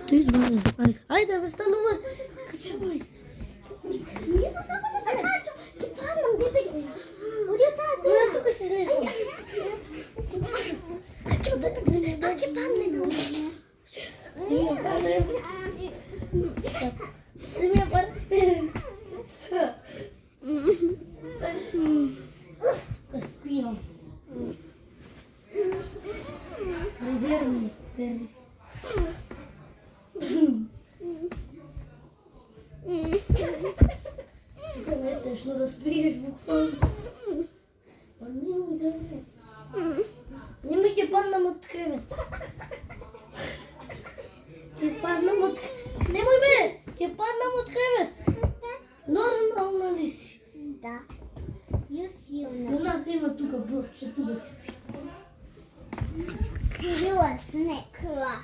Ти извади. Ајде, бе, станува. Качувај се. Не знам како да се качам. Ке паднам, дете ги. Оди од таа страна. Тука се лежи. Ке паднем. Снимја пар. Тука спијам. Резервни. Тука не стешно да спиеш буквално. Па немој да не. Немој ќе паднам од кревет. Ќе паднам од кревет. Немој бе! Ќе паднам од кревет. Нормално ли си? Да. Јас јам. Онака има тука блокче, тука ќе спи. Крила снекла.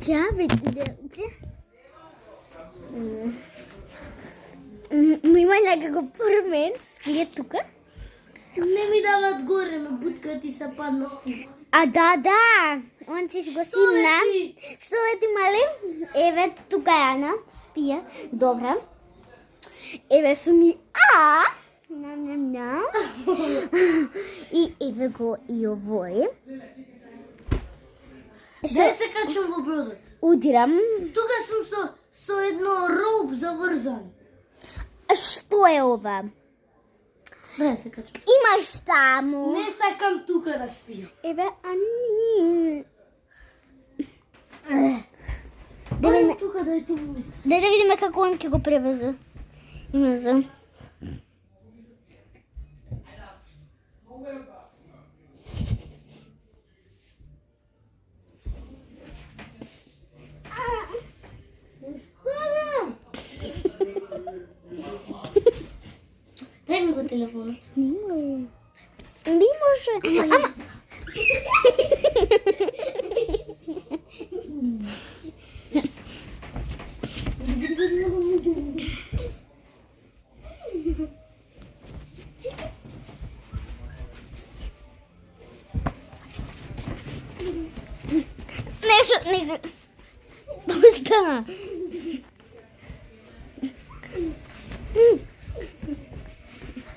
Чавите, девце. Има некако пормен, спие тука. Не ми дават горе, ме буткат и се падна в тука. А да, он си го симна. Што ве ти мали? Еве тука е Ана, спие. Добра. Еве су ми Ням. И еве го и овој. Дај се качам во бродот. Удирам. Тука сум со едно роуп заврзан. Што е ова? Дај се качам. Имаш таму. Не сакам тука да спијам. Еве Ани. Дај тука да ти му исто. Дај да видиме како он ќе го превезе. Има за. Дај ми го телефонот. Не може. Ама. Не. Пуста.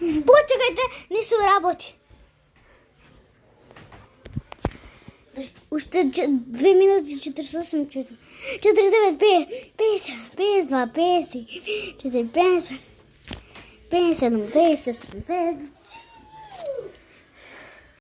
Почекајте, не се работи. Уште 2 минути 48 4 49 50 52 53 54 55 57 58